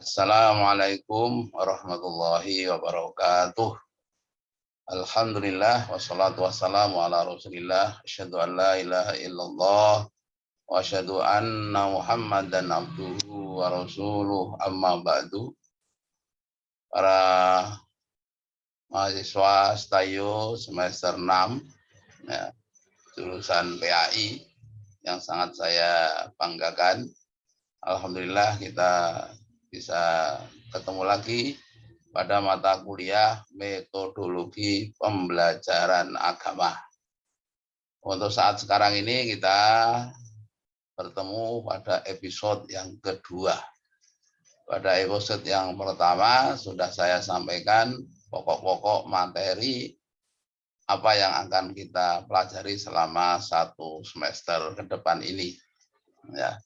Assalamualaikum warahmatullahi wabarakatuh. Alhamdulillah wassalatu wassalamu ala Rasulillah. Asyhadu an la ilaha illallah wa asyhadu anna Muhammadan abduhu wa rasuluh. Amma ba'du. Para mahasiswa Stayo semester 6 ya, jurusan PAI yang sangat saya banggakan. Alhamdulillah kita bisa ketemu lagi pada mata kuliah metodologi pembelajaran agama. Untuk saat sekarang ini kita bertemu pada episode yang kedua. Pada episode yang pertama sudah saya sampaikan pokok-pokok materi apa yang akan kita pelajari selama satu semester ke depan ini. Ya.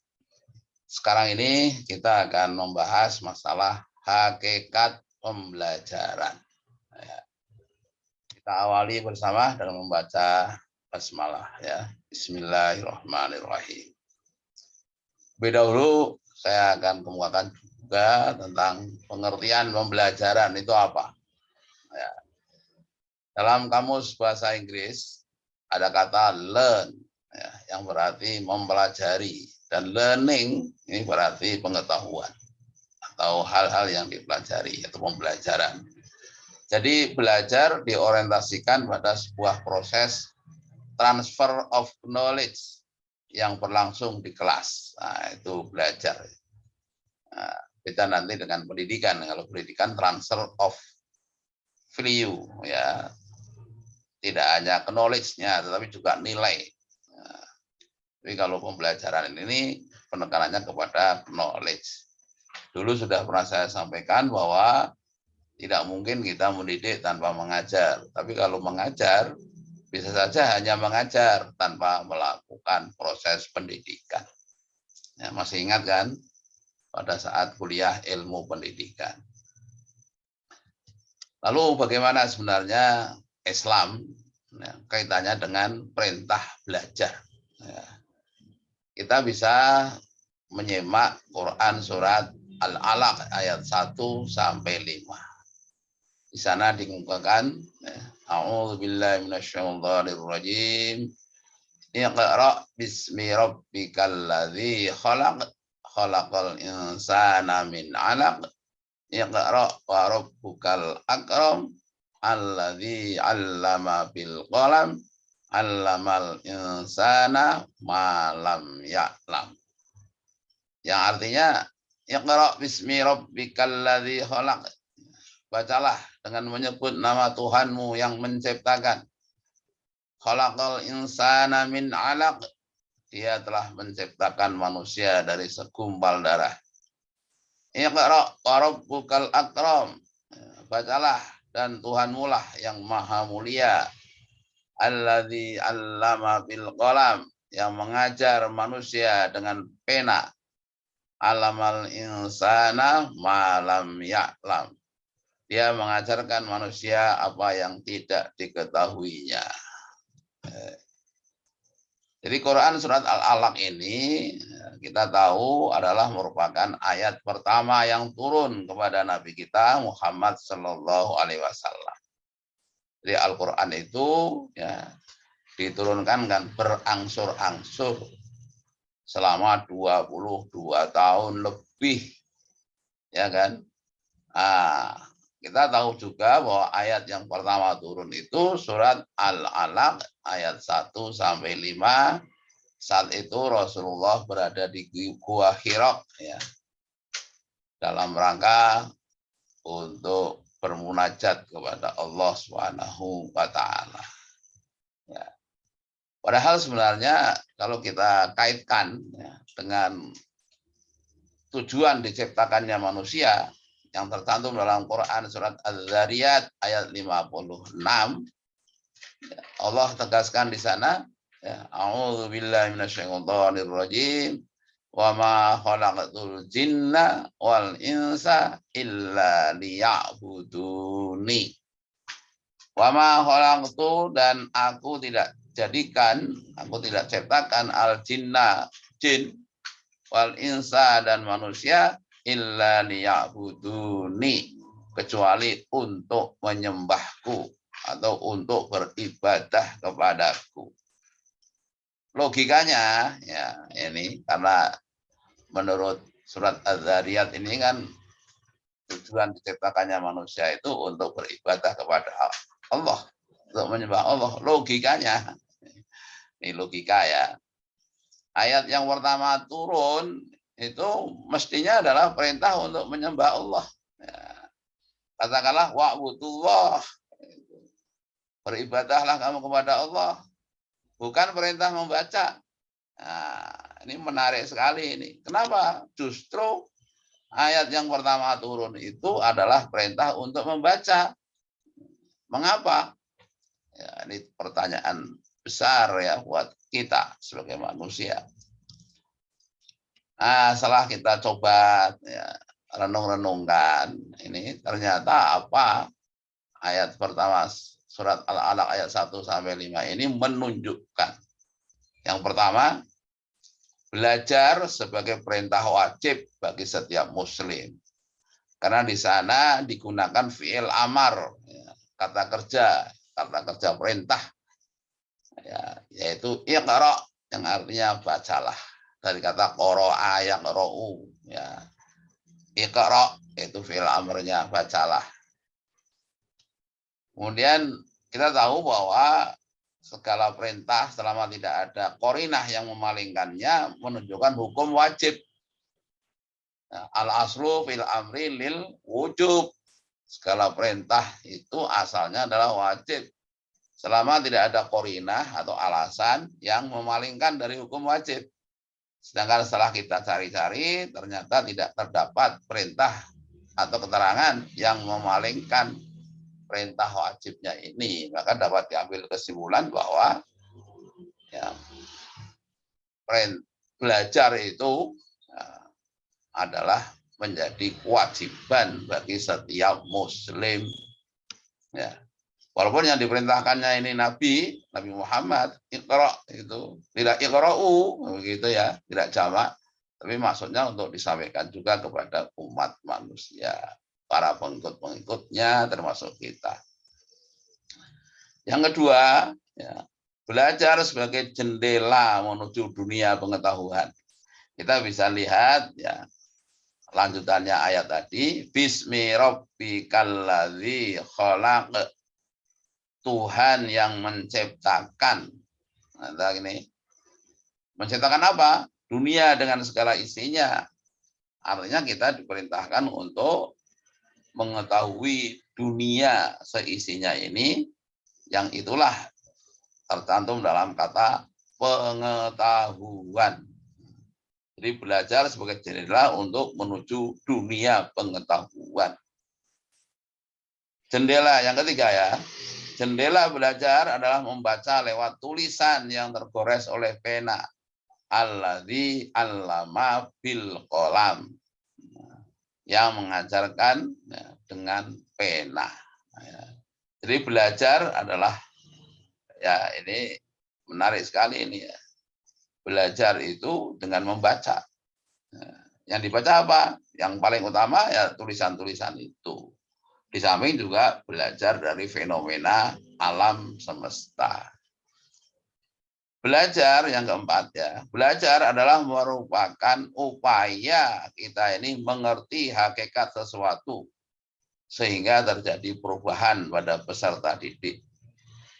Sekarang ini kita akan membahas masalah hakikat pembelajaran. Kita awali bersama dengan membaca basmalah ya. Bismillahirrahmanirrahim. Lebih dahulu saya akan kemukakan juga tentang pengertian pembelajaran itu apa. Ya. Dalam kamus bahasa Inggris ada kata learn ya, yang berarti mempelajari. Dan learning ini berarti pengetahuan atau hal-hal yang dipelajari atau pembelajaran. Jadi belajar diorientasikan pada sebuah proses transfer of knowledge yang berlangsung di kelas. Nah, itu belajar. Nah, beda nanti dengan pendidikan. Kalau pendidikan transfer of value ya. Tidak hanya knowledge-nya tetapi juga nilai. Tapi kalau pembelajaran ini penekanannya kepada knowledge. Dulu sudah pernah saya sampaikan bahwa tidak mungkin kita mendidik tanpa mengajar. Tapi kalau mengajar, bisa saja hanya mengajar tanpa melakukan proses pendidikan. Ya, masih ingat kan pada saat kuliah ilmu pendidikan. Lalu bagaimana sebenarnya Islam ya, kaitannya dengan perintah belajar. Ya. Kita bisa menyimak Quran surat Al-Alaq ayat 1 sampai 5. Di sana dikemukakan A'udzubillahi minasyaitonirrajim. Iqra bismi rabbikal ladzi khalaq khalaqal insana min 'alaq. Iqra wa rabbukal akram alladzi 'allama bil qalam. Allamal insana malam ya'lam. Yang artinya Iqra bismi rabbikal ladzi khalaq. Bacalah dengan menyebut nama Tuhanmu yang menciptakan. Khalaqal insana min 'alaq. Dia telah menciptakan manusia dari segumpal darah. Iqra wa rabbukal akram. Bacalah dan Tuhanmu lah yang maha mulia. Alladzi 'allama bil qalam, yang mengajar manusia dengan pena. Alamal insana malam ya'lam. Dia mengajarkan manusia apa yang tidak diketahuinya. Jadi Quran surat Al-Alaq ini kita tahu adalah merupakan ayat pertama yang turun kepada Nabi kita Muhammad Sallallahu Alaihi Wasallam. Jadi Al-Quran itu ya diturunkan kan berangsur-angsur selama 22 tahun lebih. Ya kan? Nah, kita tahu juga bahwa ayat yang pertama turun itu surat Al-Alaq ayat 1 sampai 5. Saat itu Rasulullah berada di Gua Hira ya. Dalam rangka untuk bermunajat kepada Allah Subhanahu wa taala. Ya. Padahal sebenarnya kalau kita kaitkan ya, dengan tujuan diciptakannya manusia yang tercantum dalam Quran surat Az-Zariyat ayat 56, ya, Allah tegaskan di sana, ya, A'udzubillahi minasyaitonirrajim. Wa ma khalaqatul jinna wal insa illa liya'buduni. Wa ma khalaqtu, dan aku tidak jadikan, aku tidak ciptakan al jinna, jin, wal insa, dan manusia illa liya'buduni, kecuali untuk menyembahku atau untuk beribadah kepadaku. Logikanya ya ini karena menurut surat Az-Zariyat ini kan tujuan diciptakannya manusia itu untuk beribadah kepada Allah, untuk menyembah Allah. Logikanya ini logika ya. Ayat yang pertama turun itu mestinya adalah perintah untuk menyembah Allah. Ya. Katakanlah wa'budullah, beribadahlah kamu kepada Allah, bukan perintah membaca. Nah, ini menarik sekali ini. Kenapa? Justru ayat yang pertama turun itu adalah perintah untuk membaca. Mengapa? Ya, ini pertanyaan besar ya buat kita sebagai manusia. Nah, setelah kita coba ya, renung-renungkan, ini ternyata apa ayat pertama surat Al-Alaq ayat 1 sampai 5 ini menunjukkan. Yang pertama, belajar sebagai perintah wajib bagi setiap muslim. Karena di sana digunakan fi'il amar, ya, kata kerja perintah, ya, yaitu iqra yang artinya bacalah. Dari kata qara'a yaqra'u, ya. Iqra itu fi'il amrnya, bacalah. Kemudian kita tahu bahwa segala perintah selama tidak ada qarinah yang memalingkannya menunjukkan hukum wajib. Al-aslu fil amri lil wujub. Segala perintah itu asalnya adalah wajib. Selama tidak ada qarinah atau alasan yang memalingkan dari hukum wajib. Sedangkan setelah kita cari-cari, ternyata tidak terdapat perintah atau keterangan yang memalingkan perintah wajibnya ini. Maka dapat diambil kesimpulan bahwa ya, belajar itu ya, adalah menjadi kewajiban bagi setiap muslim. Ya. Walaupun yang diperintahkannya ini Nabi Muhammad, iqra itu tidak iqra'u begitu ya, tidak jamak, tapi maksudnya untuk disampaikan juga kepada umat manusia, para pengikut-pengikutnya termasuk kita. Yang kedua, ya, belajar sebagai jendela menuju dunia pengetahuan. Kita bisa lihat ya lanjutannya ayat tadi, bismi rabbikal ladzi khalaq, Tuhan yang menciptakan. Nah, ini menciptakan apa? Dunia dengan segala isinya. Artinya kita diperintahkan untuk mengetahui dunia seisinya ini, yang itulah tercantum dalam kata pengetahuan. Jadi belajar sebagai jendela untuk menuju dunia pengetahuan. Jendela yang ketiga ya. Jendela belajar adalah membaca lewat tulisan yang tergores oleh pena. Alladzi 'allama bil qalam. Yang mengajarkan dengan pena. Jadi belajar adalah ya ini menarik sekali ini ya. Belajar itu dengan membaca. Yang dibaca apa? Yang paling utama ya tulisan-tulisan itu. Di samping juga belajar dari fenomena alam semesta. Belajar yang keempat ya, belajar adalah merupakan upaya kita ini mengerti hakikat sesuatu sehingga terjadi perubahan pada peserta didik.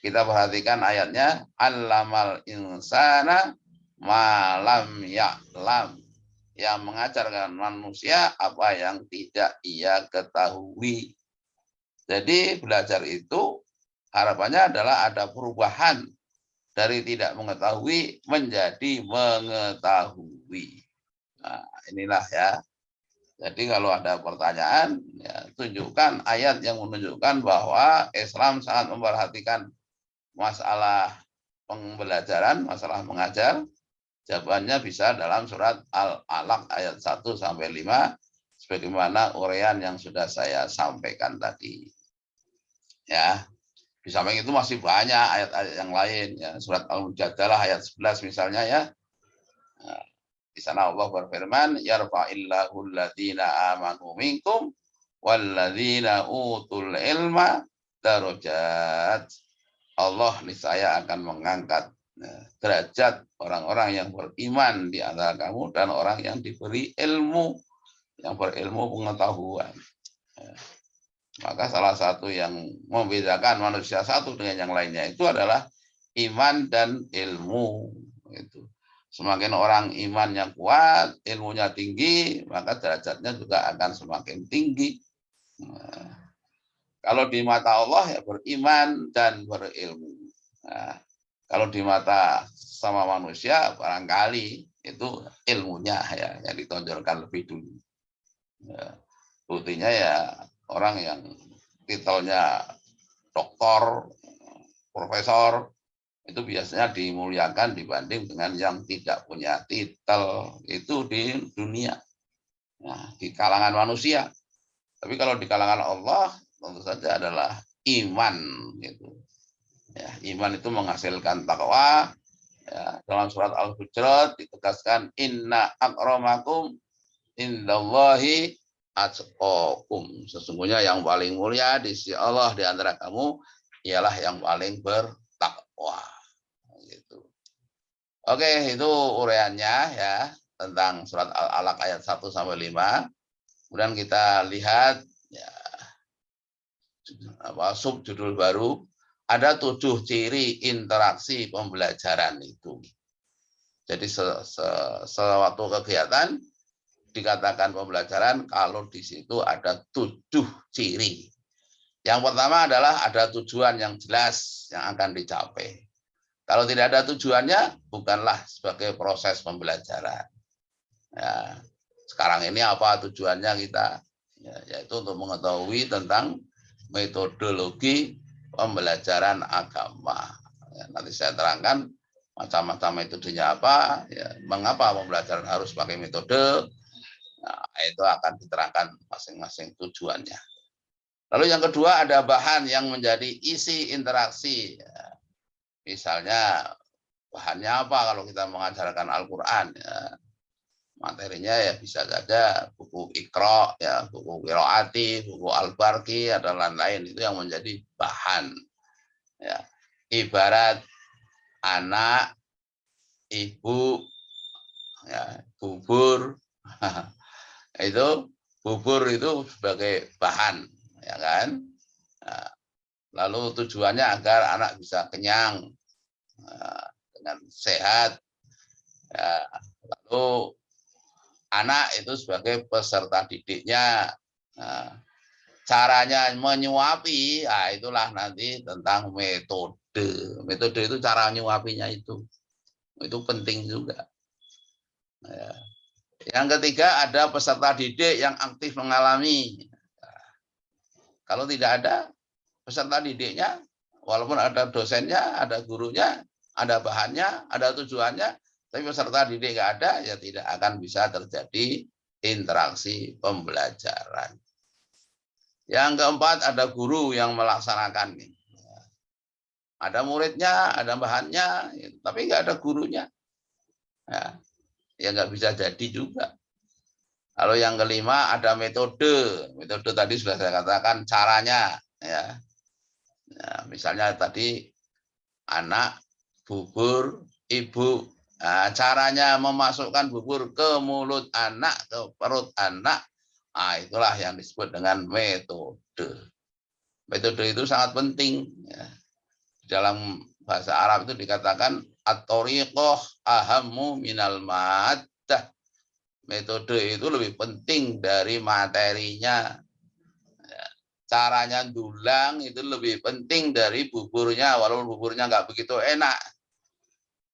Kita perhatikan ayatnya, allamal insana ma lam ya'lam, yang mengajarkan manusia apa yang tidak ia ketahui. Jadi belajar itu harapannya adalah ada perubahan dari tidak mengetahui menjadi mengetahui. Nah, inilah ya. Jadi kalau ada pertanyaan, ya, tunjukkan ayat yang menunjukkan bahwa Islam sangat memperhatikan masalah pembelajaran, masalah mengajar. Jawabannya bisa dalam surat Al-Alaq ayat 1 sampai 5 sebagaimana uraian yang sudah saya sampaikan tadi. Ya, di samping itu masih banyak ayat-ayat yang lain ya, surat Al-Mujadalah ayat 11 misalnya ya. Nah, Di sana Allah berfirman, yarfa'illahu alladziina aamanu minkum walladziina utul ilma darajat. Allah niscaya akan mengangkat derajat orang-orang yang beriman di antara kamu dan orang yang diberi ilmu, yang berilmu pengetahuan. Maka salah satu yang membedakan manusia satu dengan yang lainnya itu adalah iman dan ilmu. Itu. Semakin orang imannya kuat, ilmunya tinggi, maka derajatnya juga akan semakin tinggi. Nah, kalau di mata Allah ya beriman dan berilmu. Nah, kalau di mata sama manusia barangkali itu ilmunya ya yang ditonjolkan lebih dulu. Ya, buktinya ya orang yang titelnya doktor, profesor itu biasanya dimuliakan dibanding dengan yang tidak punya titel itu di dunia. Nah, di kalangan manusia. Tapi kalau di kalangan Allah tentu saja adalah iman gitu. Ya, iman itu menghasilkan takwa. Ya, dalam surat Al-Hujurat ditegaskan inna akramakum indallahi atqakum. Sesungguhnya yang paling mulia di sisi Allah di antara kamu ialah yang paling bertakwa. Gitu. Oke, itu uraiannya ya tentang surat Al-Alaq ayat 1 sampai 5. Kemudian kita lihat ya, subjudul baru. Ada 7 ciri interaksi pembelajaran itu. Jadi sewaktu kegiatan dikatakan pembelajaran kalau di situ ada 7 ciri. Yang pertama adalah ada tujuan yang jelas yang akan dicapai. Kalau tidak ada tujuannya, bukanlah sebagai proses pembelajaran. Ya, sekarang ini apa tujuannya kita? Ya, yaitu untuk mengetahui tentang metodologi pembelajaran agama. Ya, nanti saya terangkan macam-macam metodenya apa, ya, mengapa pembelajaran harus pakai metode. Nah, itu akan diterangkan masing-masing tujuannya. Lalu yang kedua ada bahan yang menjadi isi interaksi. Ya, misalnya bahannya apa kalau kita mengajarkan Al-Quran? Ya, materinya ya bisa saja buku Iqra, ya, buku Qiraati, buku Al-Barqi, dan lain-lain itu yang menjadi bahan. Ya, ibarat anak, ibu, ya, bubur, itu bubur itu sebagai bahan, ya kan? Nah, lalu tujuannya agar anak bisa kenyang dengan sehat. Ya, lalu anak itu sebagai peserta didiknya. Nah, caranya menyuapi, nah itulah nanti tentang metode. Metode itu cara menyuapinya itu penting juga. Ya. Yang ketiga ada peserta didik yang aktif mengalami. Nah, kalau tidak ada peserta didiknya, walaupun ada dosennya, ada gurunya, ada bahannya, ada tujuannya, tapi peserta didik nggak ada, ya tidak akan bisa terjadi interaksi pembelajaran. Yang keempat ada guru yang melaksanakan. Ada muridnya, ada bahannya, tapi nggak ada gurunya. Ya nggak bisa jadi juga. Lalu yang kelima ada metode. Metode tadi sudah saya katakan caranya. Ya, misalnya tadi anak, bubur, ibu. Nah, caranya memasukkan bubur ke mulut anak, ke perut anak, nah, itulah yang disebut dengan metode. Metode itu sangat penting. Ya. Dalam bahasa Arab itu dikatakan at-thoriqah ahammu minal maddah. Metode itu lebih penting dari materinya. Ya. Caranya dulang itu lebih penting dari buburnya, walaupun buburnya nggak begitu enak.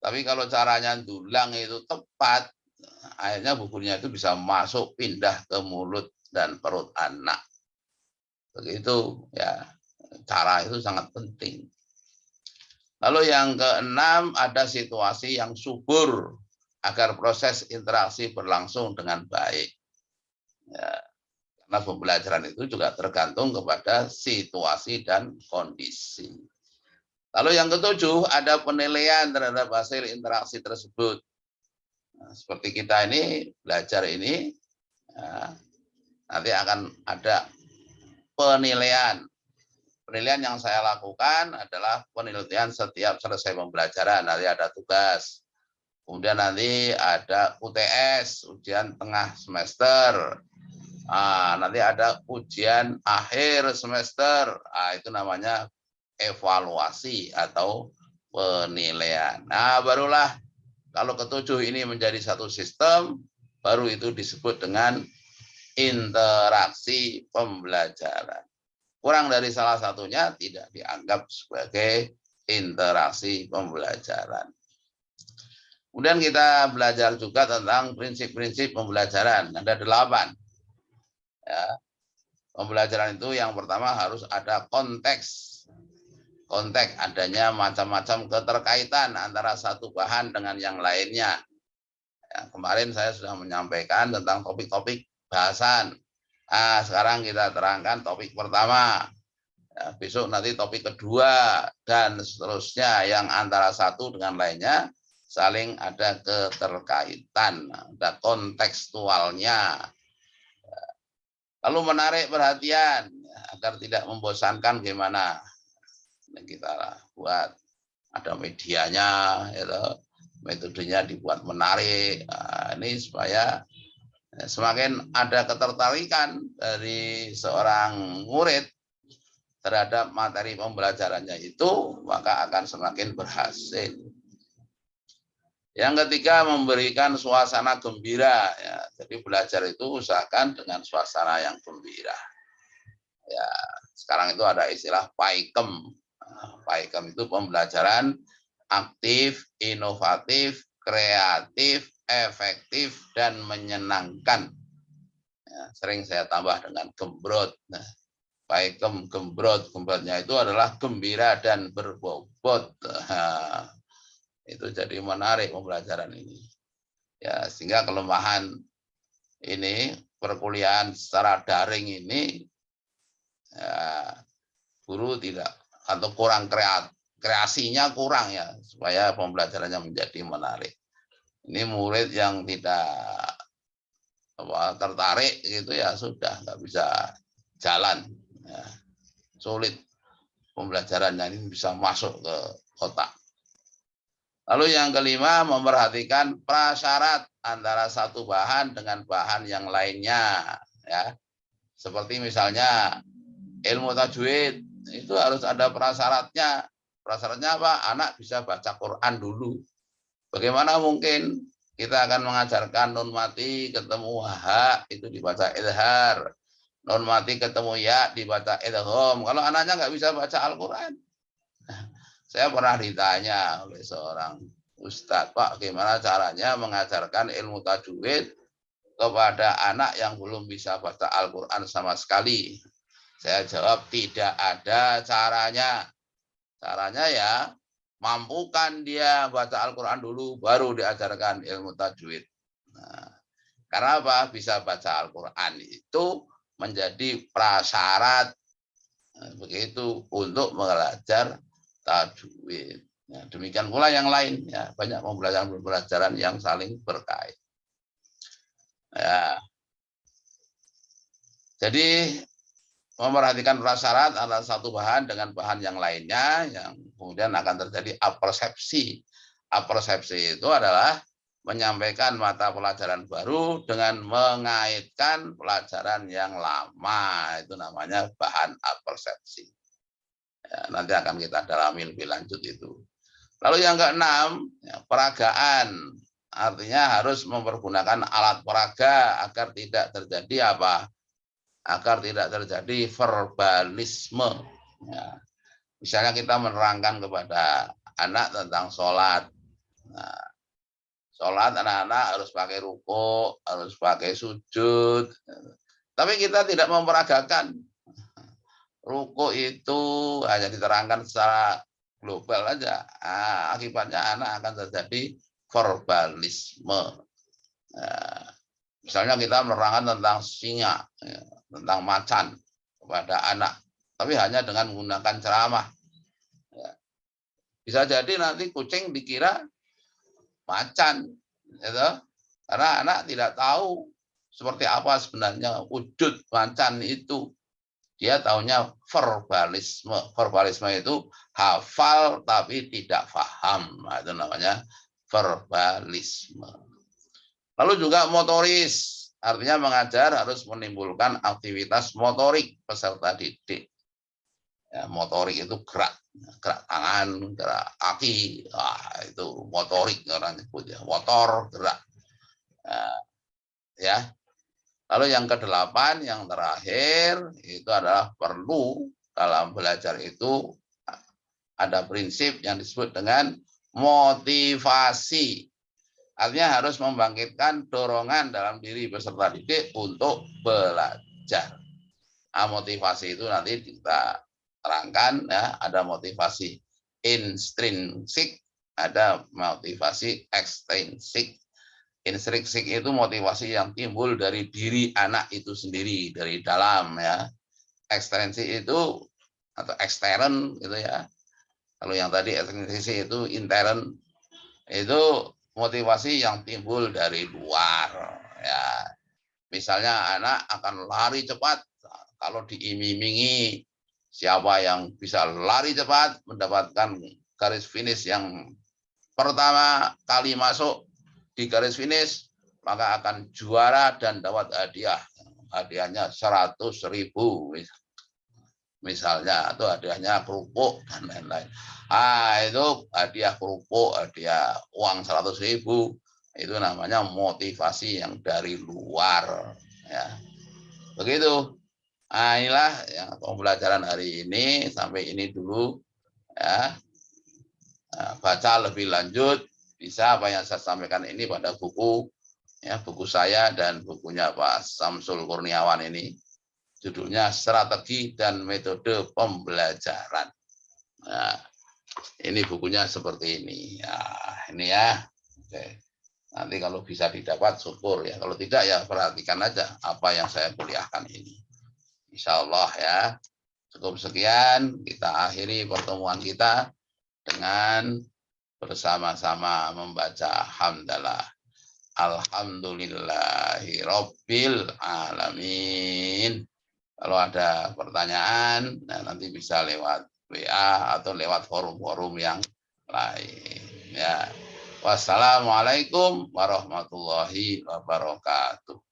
Tapi kalau caranya dulang itu tepat, akhirnya buburnya itu bisa masuk, pindah ke mulut dan perut anak. Begitu ya, cara itu sangat penting. Lalu yang keenam ada situasi yang subur agar proses interaksi berlangsung dengan baik. Ya, karena pembelajaran itu juga tergantung kepada situasi dan kondisi. Lalu yang ketujuh ada penilaian terhadap hasil interaksi tersebut. seperti kita ini belajar ini, ya, nanti akan ada penilaian. Penilaian yang saya lakukan adalah penelitian setiap selesai pembelajaran. Nanti ada tugas. Kemudian nanti ada UTS, ujian tengah semester. Nanti ada ujian akhir semester. Itu namanya evaluasi atau penilaian. Nah, barulah kalau ketujuh ini menjadi satu sistem, baru itu disebut dengan interaksi pembelajaran. Kurang dari salah satunya tidak dianggap sebagai interaksi pembelajaran. Kemudian kita belajar juga tentang prinsip-prinsip pembelajaran. Ada 8. Ya. Pembelajaran itu yang pertama harus ada konteks. Konteks adanya macam-macam keterkaitan antara satu bahan dengan yang lainnya. Ya, kemarin saya sudah menyampaikan tentang topik-topik bahasan. Sekarang kita terangkan topik pertama. Ya, besok nanti topik kedua dan seterusnya yang antara satu dengan lainnya saling ada keterkaitan, ada kontekstualnya. Lalu menarik perhatian agar tidak membosankan gimana? Kita buat ada medianya, gitu. Metodenya dibuat menarik. Ini supaya semakin ada ketertarikan dari seorang murid terhadap materi pembelajarannya itu, maka akan semakin berhasil. Yang ketiga, memberikan suasana gembira. Ya, jadi belajar itu usahakan dengan suasana yang gembira. Ya, sekarang itu ada istilah PAIKEM. PAIKEM itu pembelajaran aktif, inovatif, kreatif, efektif, dan menyenangkan. Ya, sering saya tambah dengan gembrot. Nah, PAIKEM gembrot, gembrotnya itu adalah gembira dan berbobot. Nah, itu jadi menarik pembelajaran ini. Ya, sehingga kelemahan ini perkuliahan secara daring ini, ya, guru tidak atau kurang kreasinya kurang ya, supaya pembelajarannya menjadi menarik. Ini murid yang tidak tertarik gitu ya sudah nggak bisa jalan. Ya, sulit pembelajarannya ini bisa masuk ke otak. Lalu yang kelima, memperhatikan prasyarat antara satu bahan dengan bahan yang lainnya. Ya, seperti misalnya ilmu tajwid itu harus ada prasyaratnya. Prasyaratnya apa? Anak bisa baca Quran dulu. Bagaimana mungkin kita akan mengajarkan nun mati ketemu ha itu dibaca idhar, nun mati ketemu ya dibaca idgham. Kalau anaknya nggak bisa baca Al-Quran. Saya pernah ditanya oleh seorang ustadz, Pak, gimana caranya mengajarkan ilmu tajwid kepada anak yang belum bisa baca Al-Quran sama sekali? Saya jawab, tidak ada caranya. Caranya ya, mampukan dia baca Al-Quran dulu, baru diajarkan ilmu tajwid. Nah, karena apa? Bisa baca Al-Quran itu menjadi prasyarat begitu untuk belajar tajwid. Ya, demikian pula yang lain, ya, banyak pembelajaran yang saling berkait. Ya. Jadi memperhatikan prasyarat antara satu bahan dengan bahan yang lainnya, yang kemudian akan terjadi apersepsi. Apersepsi itu adalah menyampaikan mata pelajaran baru dengan mengaitkan pelajaran yang lama. Itu namanya bahan apersepsi. Ya, nanti akan kita dalami lebih lanjut itu. Lalu yang keenam, ya, peragaan. Artinya harus mempergunakan alat peraga agar tidak terjadi apa? Agar tidak terjadi verbalisme. Ya. Misalnya kita menerangkan kepada anak tentang sholat. Nah, sholat anak-anak harus pakai ruku, harus pakai sujud. Tapi kita tidak memperagakan. Ruku itu hanya diterangkan secara global aja. Akibatnya anak akan terjadi verbalisme. Nah, misalnya kita menerangkan tentang singa, ya, tentang macan kepada anak, tapi hanya dengan menggunakan ceramah. Ya. Bisa jadi nanti kucing dikira macan, gitu. Karena anak tidak tahu seperti apa sebenarnya wujud macan itu. Dia tahunya verbalisme. Verbalisme itu hafal tapi tidak paham. Nah, itu namanya verbalisme. Lalu juga motoris. Artinya mengajar harus menimbulkan aktivitas motorik peserta didik. Ya, motorik itu gerak tangan, gerak kaki, itu motorik orang nyebut ya, motor gerak. Ya. Lalu yang ke-8 yang terakhir itu adalah perlu dalam belajar itu ada prinsip yang disebut dengan motivasi. Artinya harus membangkitkan dorongan dalam diri peserta didik untuk belajar. Nah, motivasi itu nanti kita terangkan ya, ada motivasi intrinsik, ada motivasi ekstrinsik. Intrinsik itu motivasi yang timbul dari diri anak itu sendiri, dari dalam ya. Ekstrinsik itu atau ekstern gitu ya. Kalau yang tadi ekstrinsik itu intern, itu motivasi yang timbul dari luar ya. Misalnya anak akan lari cepat, kalau diiming-imingi siapa yang bisa lari cepat mendapatkan garis finish yang pertama kali masuk di garis finish, maka akan juara dan dapat hadiah. Hadiahnya 100.000 misalnya, atau hadiahnya kerupuk dan lain-lain. Itu hadiah kerupuk, hadiah uang 100.000, itu namanya motivasi yang dari luar ya. Begitu. Inilah yang pembelajaran hari ini, sampai ini dulu ya. Baca lebih lanjut bisa apa yang saya sampaikan ini pada buku ya, buku saya dan bukunya Pak Samsul Kurniawan ini, judulnya Strategi dan Metode Pembelajaran. Nah, ini bukunya seperti ini ya, ini ya. Oke. Nanti kalau bisa didapat syukur ya, kalau tidak ya perhatikan aja apa yang saya kuliahkan ini. Insya Allah ya. Cukup sekian, kita akhiri pertemuan kita dengan bersama-sama membaca hamdalah. Alhamdulillahi Rabbil Alamin. Kalau ada pertanyaan, nanti bisa lewat WA atau lewat forum-forum yang lain. Ya. Wassalamualaikum warahmatullahi wabarakatuh.